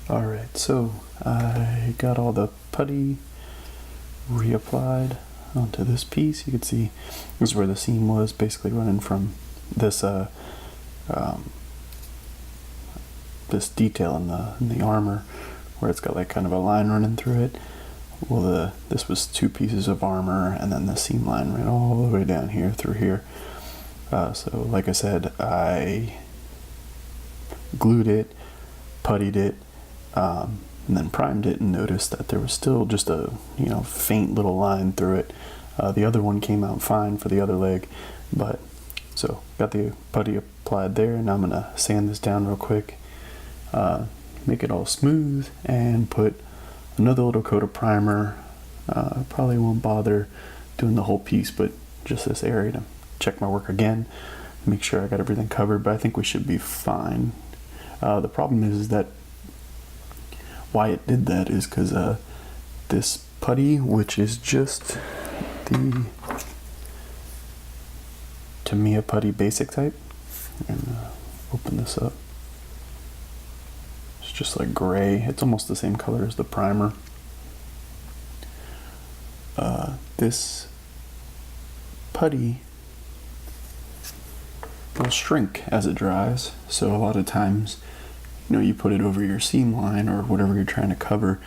Alright, so I got all the putty reapplied onto this piece. You can see this is where the seam was, basically running from this this detail in the armor, where it's got like kind of a line running through it. Well, this was 2 pieces of armor, and then the seam line ran all the way down here through here. So like I said, I glued it, puttied it, and then primed it, and noticed that there was still just a faint little line through it. The other one came out fine for the other leg, but so got the putty applied there, and I'm gonna sand this down real quick, make it all smooth, and put another little coat of primer. Probably won't bother doing the whole piece, but just this area to check my work again, make sure I got everything covered, but I think we should be fine. The problem is that why it did that is because this putty, which is just the Tamiya putty basic type, and open this up. It's just like gray. It's almost the same color as the primer. This putty will shrink as it dries, so a lot of times you put it over your seam line or whatever you're trying to cover,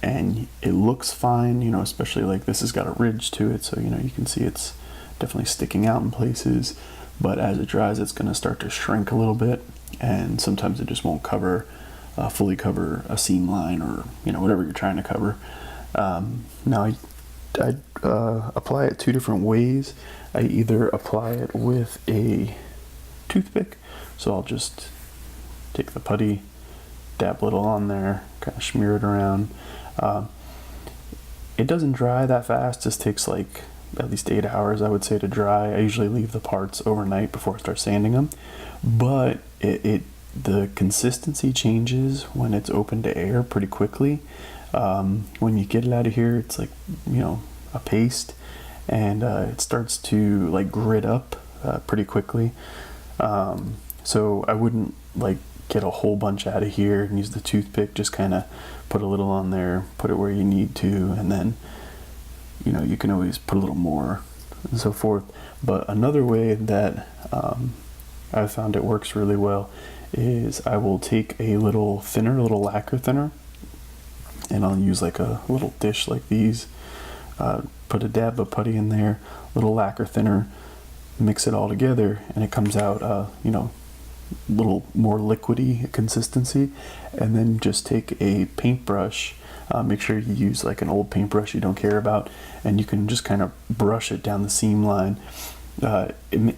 and it looks fine, especially like this has got a ridge to it, so you can see it's definitely sticking out in places, but as it dries it's going to start to shrink a little bit, and sometimes it just won't cover fully cover a seam line or whatever you're trying to cover. Now I apply it 2 different ways. I either apply it with a toothpick, so I'll just take the putty, dab a little on there, kind of smear it around. It doesn't dry that fast. This takes like at least 8 hours, I would say, to dry. I usually leave the parts overnight before I start sanding them, but the consistency changes when it's open to air pretty quickly. When you get it out of here, it's like a paste, and it starts to like grit up pretty quickly. So I wouldn't like get a whole bunch out of here and use the toothpick. Just kind of put a little on there, put it where you need to, and then you can always put a little more and so forth. But another way that I've found it works really well is I will take a little thinner, a little lacquer thinner, and I'll use like a little dish like these, put a dab of putty in there, little lacquer thinner, mix it all together, and it comes out little more liquidy consistency. And then just take a paintbrush, make sure you use like an old paintbrush you don't care about, and you can just kind of brush it down the seam line.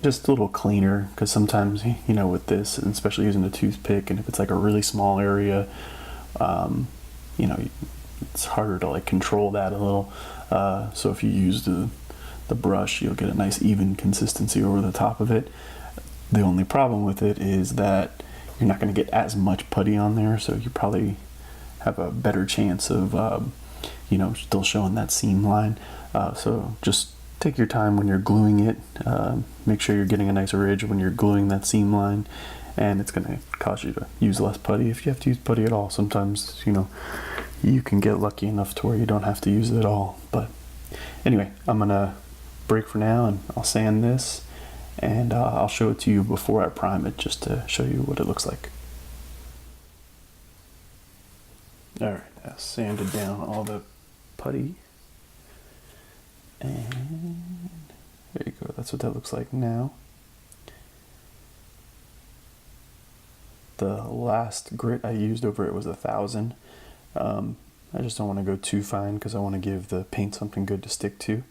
Just a little cleaner, because sometimes with this, and especially using a toothpick, and if it's like a really small area, it's harder to like control that a little. So if you use the brush, you'll get a nice even consistency over the top of it. The only problem with it is that you're not going to get as much putty on there, so you probably have a better chance of still showing that seam line. So just take your time when you're gluing it. Make sure you're getting a nice ridge when you're gluing that seam line, and it's going to cause you to use less putty if you have to use putty at all. Sometimes you can get lucky enough to where you don't have to use it at all. But anyway, I'm gonna break for now, and I'll sand this, and I'll show it to you before I prime it, just to show you what it looks like. Alright, I sanded down all the putty, and there you go, that's what that looks like now. The last grit I used over it was 1,000. I just don't want to go too fine, because I want to give the paint something good to stick to.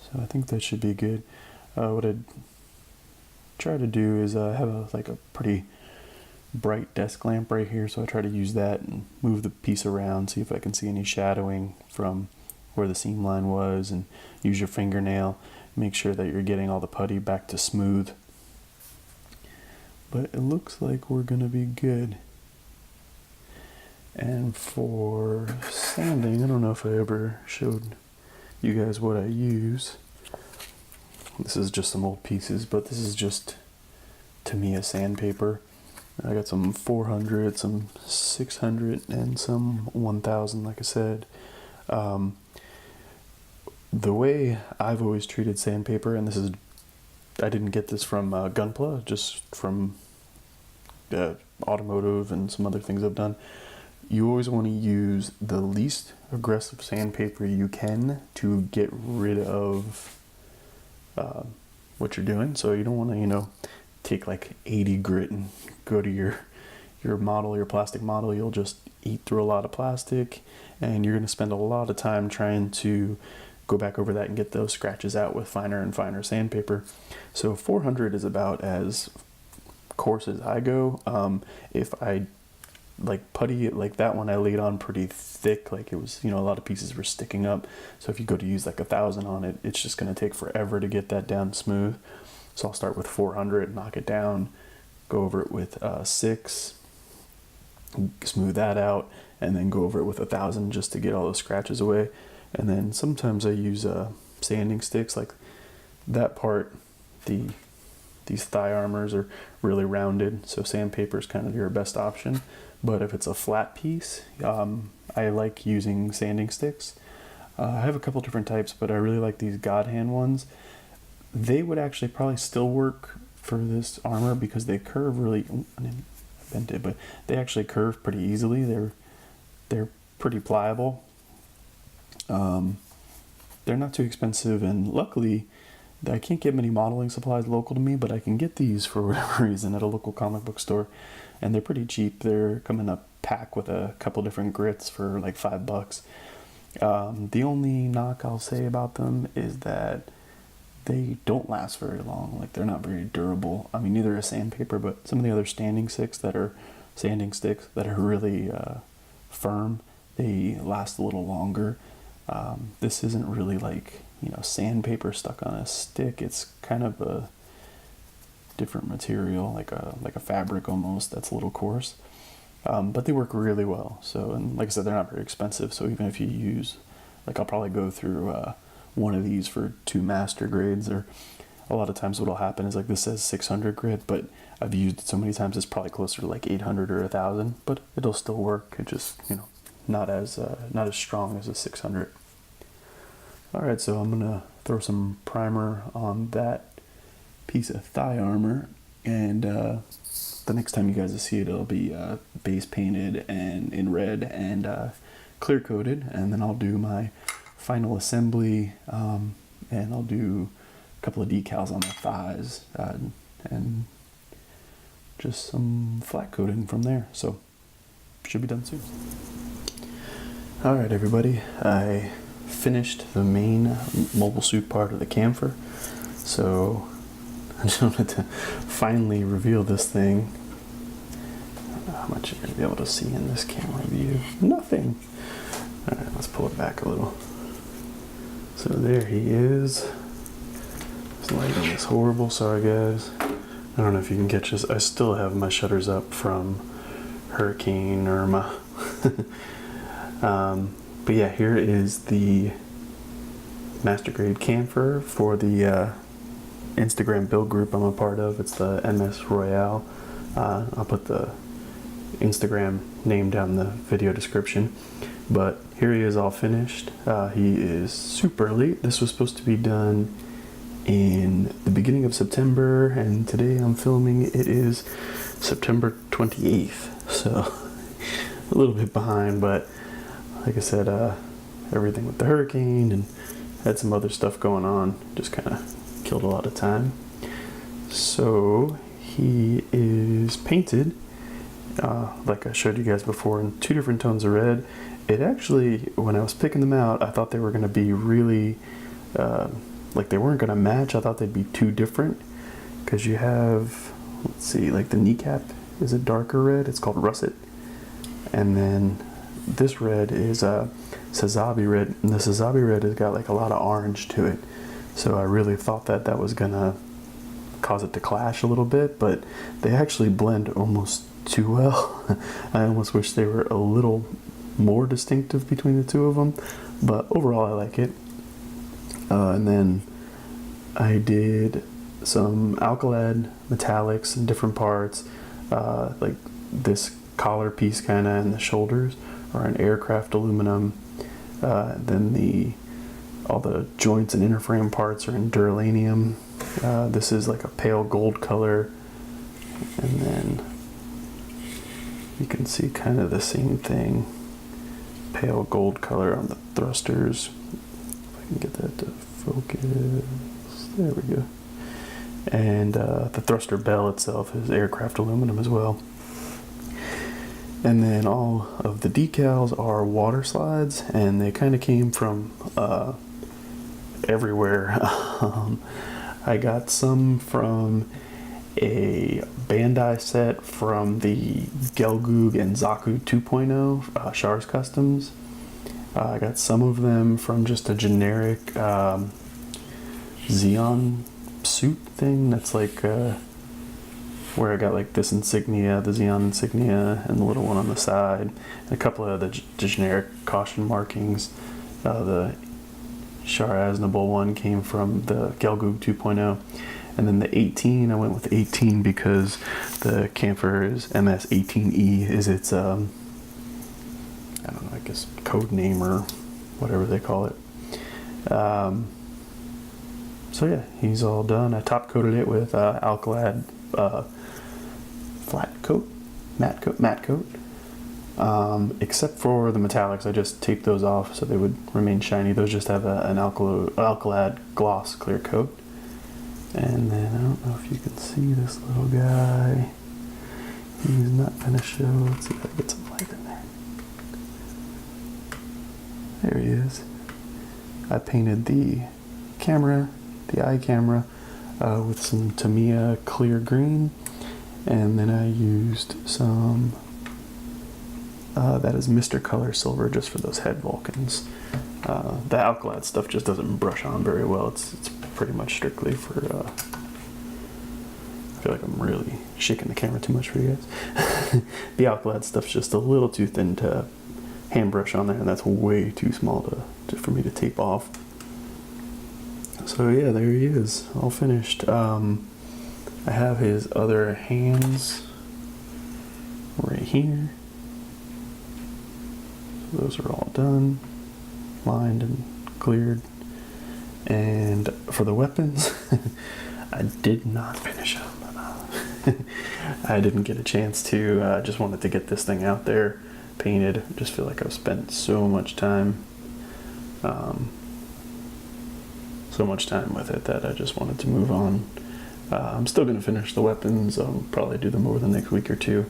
So I think that should be good. What I'd try to do is have a pretty bright desk lamp right here, so I try to use that and move the piece around, see if I can see any shadowing from where the seam line was, and use your fingernail, make sure that you're getting all the putty back to smooth. But it looks like we're gonna be good. And for sanding, I don't know if I ever showed you guys what I use. This is just some old pieces, but this is just Tamiya sandpaper. I got some 400, some 600, and some 1000, like I said. The way I've always treated sandpaper, and I didn't get this from Gunpla, just from automotive and some other things I've done. You always want to use the least aggressive sandpaper you can to get rid of what you're doing. So you don't want to, take like 80 grit and go to your model, your plastic model. You'll just eat through a lot of plastic, and you're going to spend a lot of time trying to go back over that and get those scratches out with finer and finer sandpaper. So 400 is about as coarse as I go. If I like putty, like that one I laid on pretty thick, like it was, a lot of pieces were sticking up. So if you go to use like 1000 on it, it's just going to take forever to get that down smooth. So I'll start with 400, knock it down, go over it with 6, smooth that out, and then go over it with 1000 just to get all those scratches away. And then sometimes I use sanding sticks, like that part. These thigh armors are really rounded, so sandpaper is kind of your best option. But if it's a flat piece, I like using sanding sticks. I have a couple different types, but I really like these God Hand ones. They would actually probably still work for this armor because they curve really. I bent it, but they actually curve pretty easily. They're pretty pliable. They're not too expensive, and luckily I can't get many modeling supplies local to me, but I can get these for whatever reason at a local comic book store, and they're pretty cheap. They're coming in a pack with a couple different grits for like $5. The only knock I'll say about them is that they don't last very long. Like, they're not very durable. I mean, neither is sandpaper, but some of the other sanding sticks that are really firm, they last a little longer. This isn't really like, sandpaper stuck on a stick. It's kind of a different material, like a fabric almost, that's a little coarse. But they work really well. So, and like I said, they're not very expensive. So even if you use, like, I'll probably go through one of these for 2 master grades, or a lot of times what'll happen is, like, this says 600 grit, but I've used it so many times it's probably closer to like 800 or 1000, but it'll still work. It just, not as strong as a 600. All right, so I'm gonna throw some primer on that piece of thigh armor, and the next time you guys see it, it'll be base painted and in red and clear coated, and then I'll do my final assembly, and I'll do a couple of decals on the thighs, and just some flat coating from there. So should be done soon. All right, everybody, I finished the main mobile suit part of the Kampfer, so I just wanted to finally reveal this thing. How much you're gonna be able to see in this camera view? Nothing. All right, let's pull it back a little. So there he is. This lighting is horrible, sorry guys. I don't know if you can catch this. I still have my shutters up from Hurricane Irma. But yeah, here is the master grade Kampfer for the Instagram build group I'm a part of. It's the MS Royale. I'll put the Instagram name down in the video description. But here he is all finished. He is super elite. This was supposed to be done in the beginning of September, and today I'm filming. It is September 28th, so a little bit behind, but like I said, everything with the hurricane and had some other stuff going on just kind of killed a lot of time. So he is painted, like I showed you guys before, in 2 different tones of red. It actually, when I was picking them out, I thought they were going to be really, like they weren't going to match. I thought they'd be too different, because you have, let's see, like the kneecap is a darker red. It's called russet. And then this red is a Sazabi red, and the Sazabi red has got like a lot of orange to it. So I really thought that that was gonna cause it to clash a little bit, but they actually blend almost too well. I almost wish they were a little more distinctive between the two of them, but overall I like it. And then I did some Alcalad metallics in different parts, like this collar piece kind of and the shoulders are an aircraft aluminum. Then all the joints and inner frame parts are in duralanium. This is like a pale gold color, and then you can see kind of the same thing, pale gold color on the thrusters. If I can get that to focus, there we go. And the thruster bell itself is aircraft aluminum as well. And then all of the decals are water slides, and they kind of came from everywhere. I got some from a Bandai set from the Gelgoog and Zaku 2.0 Shars Customs. I got some of them from just a generic Xeon suit thing that's like where I got like this insignia, the Xeon insignia, and the little one on the side, and a couple of the generic caution markings. The Shar Aznable one came from the Gelgoog 2.0, and then the 18, I went with 18 because the Kampfer's MS-18E is its, I don't know, I guess code name or whatever they call it. So yeah, he's all done. I top coated it with Alcalad flat coat, matte coat. Except for the metallics, I just taped those off so they would remain shiny. Those just have an Alcalad gloss clear coat. And then I don't know if you can see this little guy. He's not gonna show. Let's see if I can get some light in there. There he is. I painted the camera, the eye camera, with some Tamiya clear green, and then I used some that is Mr. Color Silver just for those head Vulcans. The Alcalad stuff just doesn't brush on very well. It's pretty much strictly for I feel like I'm really shaking the camera too much for you guys. The Alcalad stuff's just a little too thin to hand brush on there, and that's way too small for me to tape off. So yeah, there he is, all finished. I have his other hands right here. So those are all done, lined and cleared. And for the weapons, I did not finish them. I didn't get a chance to. Just wanted to get this thing out there, painted. Just feel like I've spent so much time with it that I just wanted to move on. I'm still going to finish the weapons. I'll probably do them over the next week or two.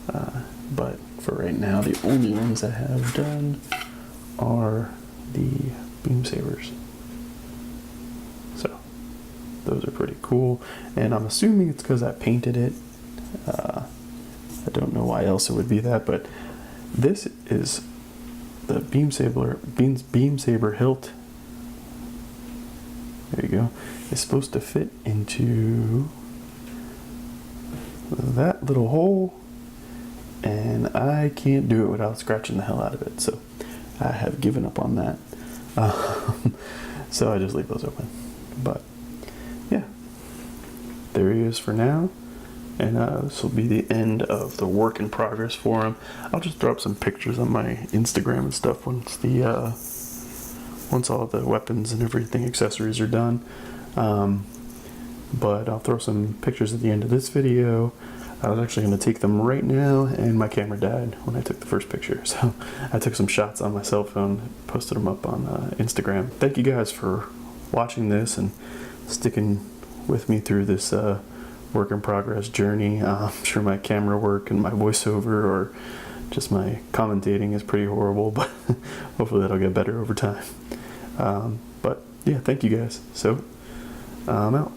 But for right now, the only ones I have done are the beam sabers. So those are pretty cool. And I'm assuming it's because I painted it. I don't know why else it would be that, but this is the beam saber hilt. There you go. It's supposed to fit into that little hole, and I can't do it without scratching the hell out of it. So I have given up on that. So I just leave those open. But yeah, there he is for now. And this will be the end of the work in progress for him. I'll just throw up some pictures on my Instagram and stuff once all the weapons and everything, accessories are done. But I'll throw some pictures at the end of this video. I was actually going to take them right now, and my camera died when I took the first picture. So I took some shots on my cell phone, posted them up on Instagram. Thank you guys for watching this and sticking with me through this work in progress journey. I'm sure my camera work and my voiceover or just my commentating is pretty horrible, but hopefully that'll get better over time. But yeah, thank you guys. So I'm out.